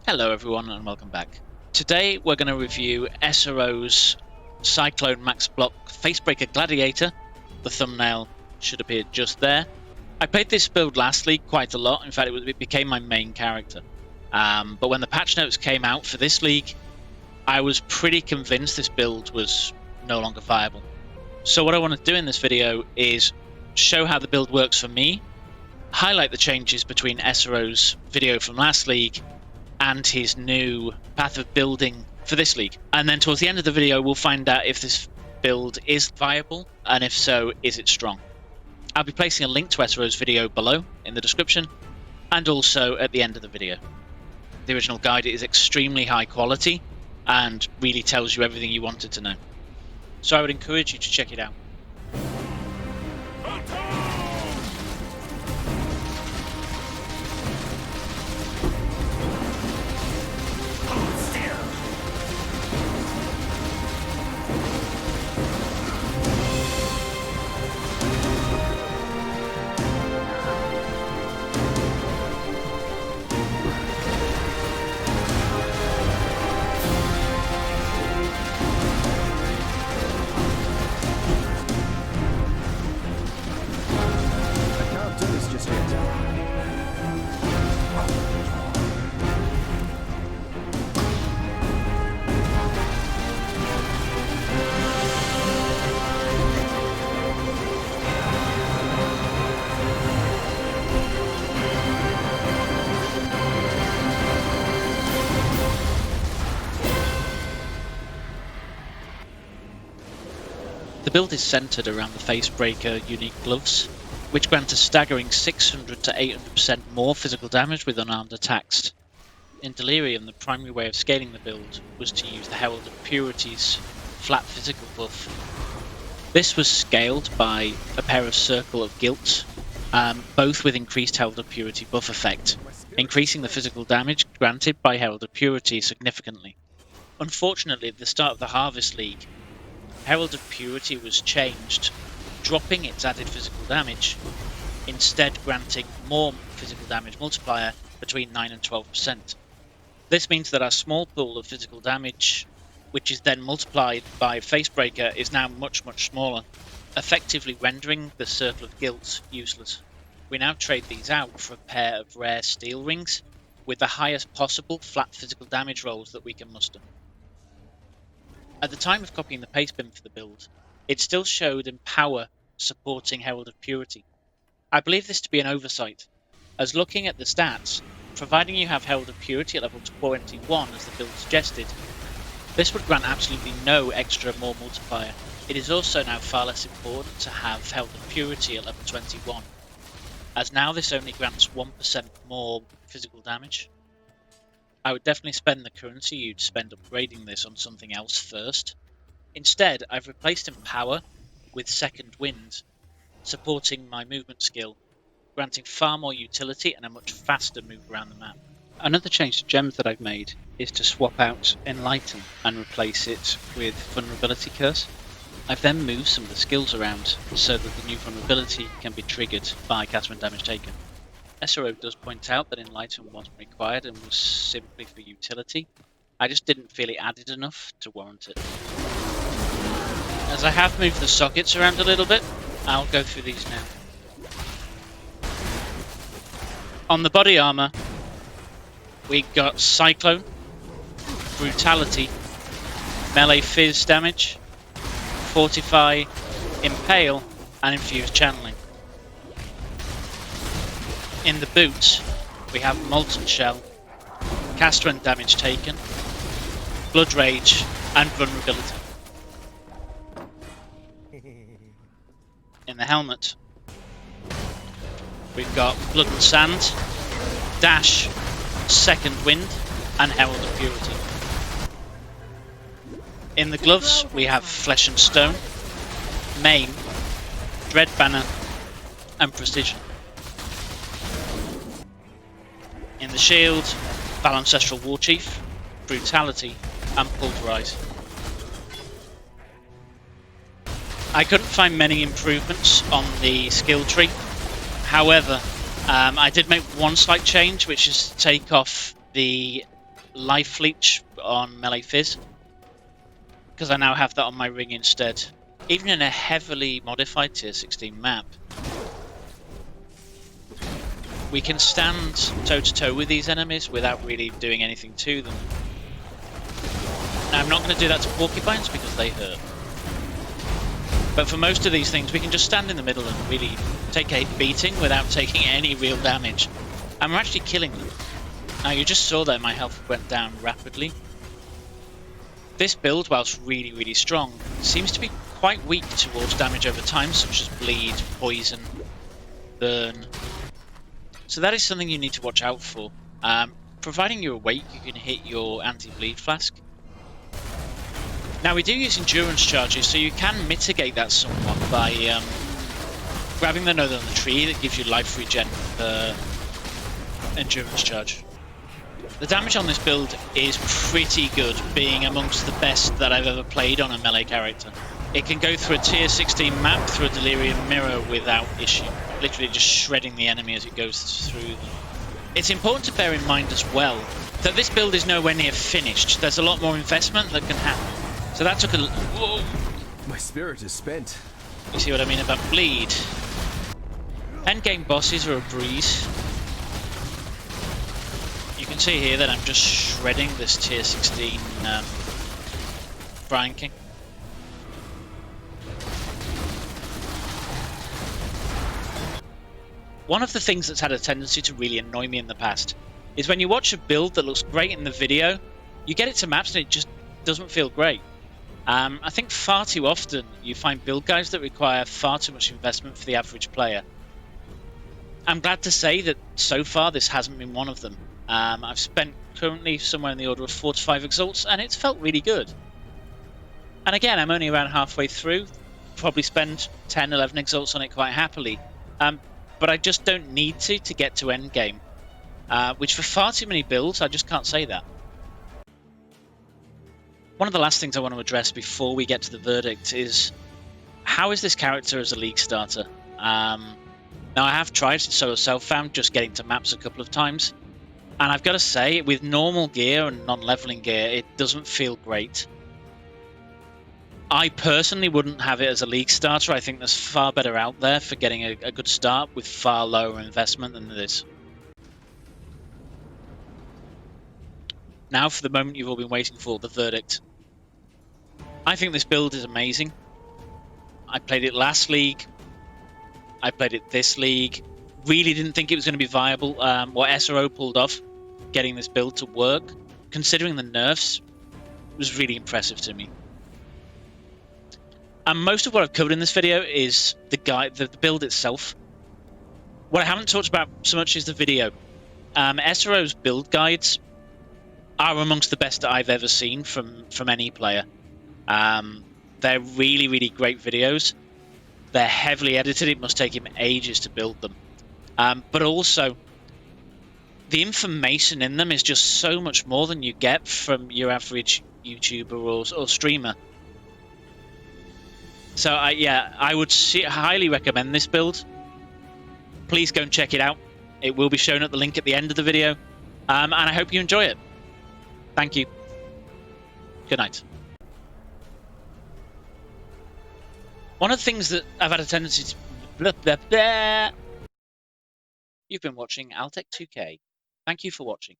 Hello everyone and welcome back. Today we're going to review Esoro's Cyclone Max Block Facebreaker Gladiator. The thumbnail should appear just there. I played this build last league quite a lot. In fact, it became my main character. But when the patch notes came out for this league, I was pretty convinced this build was no longer viable. So what I want to do in this video is show how the build works for me, highlight the changes between Esoro's video from last league and his new path of building for this league. And then towards the end of the video, we'll find out if this build is viable, and if so, is it strong. I'll be placing a link to Esoro's video below in the description, and also at the end of the video. The original guide is extremely high quality, and really tells you everything you wanted to know. So I would encourage you to check it out. The build is centered around the Facebreaker unique gloves, which grant a staggering 600 to 800% more physical damage with unarmed attacks. In Delirium, the primary way of scaling the build was to use the Herald of Purity's flat physical buff. This was scaled by a pair of Circle of Guilt, both with increased Herald of Purity buff effect, increasing the physical damage granted by Herald of Purity significantly. Unfortunately, at the start of the Harvest League, Herald of Purity was changed, dropping its added physical damage, instead granting more physical damage multiplier between 9 and 12%. This means that our small pool of physical damage, which is then multiplied by Facebreaker, is now much smaller, effectively rendering the Circle of Guilt useless. We now trade these out for a pair of rare steel rings, with the highest possible flat physical damage rolls that we can muster. At the time of copying the paste bin for the build, it still showed Empower supporting Herald of Purity. I believe this to be an oversight, as looking at the stats, providing you have Herald of Purity at level 21 as the build suggested, this would grant absolutely no extra more multiplier. It is also now far less important to have Herald of Purity at level 21, as now this only grants 1% more physical damage. I would definitely spend the currency you'd spend upgrading this on something else first. Instead, I've replaced Empower with Second Wind, supporting my movement skill, granting far more utility and a much faster move around the map. Another change to gems that I've made is to swap out Enlighten and replace it with Vulnerability Curse. I've then moved some of the skills around so that the new vulnerability can be triggered by cast when damage taken. Esoro does point out that Enlighten wasn't required and was simply for utility. I just didn't feel it added enough to warrant it. As I have moved the sockets around a little bit, I'll go through these now. On the body armor, we got Cyclone, Brutality, Melee Fizz damage, Fortify, Impale, and Infused Channeling. In the boots, we have Molten Shell, Cast when damage taken, Blood Rage, and Vulnerability. In the helmet, we've got Blood and Sand, Dash, Second Wind, and Herald of Purity. In the gloves, we have Flesh and Stone, Maim, Dread Banner, and Precision. In the shield, Val Ancestral Warchief, Brutality, and Pulverize. I couldn't find many improvements on the skill tree. However, I did make one slight change, which is to take off the Life Leech on Melee Fizz, because I now have that on my ring instead. Even in a heavily modified tier 16 map, we can stand toe-to-toe with these enemies without really doing anything to them. Now, I'm not going to do that to porcupines because they hurt. But for most of these things, we can just stand in the middle and really take a beating without taking any real damage. And we're actually killing them. Now, you just saw that my health went down rapidly. This build, whilst really, really strong, seems to be quite weak towards damage over time, such as bleed, poison, burn. So that is something you need to watch out for. Providing you're awake, you can hit your anti-bleed flask. Now, we do use endurance charges, so you can mitigate that somewhat by grabbing the node on the tree that gives you life regen endurance charge. The damage on this build is pretty good, being amongst the best that I've ever played on a melee character. It can go through a tier 16 map through a delirium mirror without issue, literally just shredding the enemy as it goes through them. It's important to bear in mind as well that this build is nowhere near finished. There's a lot more investment that can happen. So that took a... Whoa! My spirit is spent. You see what I mean about bleed? Endgame bosses are a breeze. You can see here that I'm just shredding this tier 16 Brian King. One of the things that's had a tendency to really annoy me in the past is when you watch a build that looks great in the video, you get it to maps and it just doesn't feel great. I think far too often you find build guides that require far too much investment for the average player. I'm glad to say that so far this hasn't been one of them. I've spent currently somewhere in the order of 4 to 5 exalts and it's felt really good. And again, I'm only around halfway through, probably spend 10, 11 exalts on it quite happily. But I just don't need to get to endgame, which for far too many builds, I just can't say that. One of the last things I want to address before we get to the verdict is, how is this character as a league starter? Now, I have tried solo self-found, just getting to maps a couple of times, and I've got to say, with normal gear and non-leveling gear, it doesn't feel great. I personally wouldn't have it as a league starter. I think there's far better out there for getting a good start with far lower investment than this. Now for the moment you've all been waiting for, the verdict. I think this build is amazing. I played it last league. I played it this league. Really didn't think it was going to be viable. What Esoro pulled off, getting this build to work, considering the nerfs, was really impressive to me. And most of what I've covered in this video is the build itself. What I haven't talked about so much is the video. Esoro's build guides are amongst the best that I've ever seen from any player. They're really, really great videos. They're heavily edited. It must take him ages to build them. But also, the information in them is just so much more than you get from your average YouTuber or streamer. So I would highly recommend this build. Please go and check it out. It will be shown at the link at the end of the video. And I hope you enjoy it. Thank you. Good night. One of the things that I've had a tendency to... Blah, blah, blah. You've been watching Altec 2K. Thank you for watching.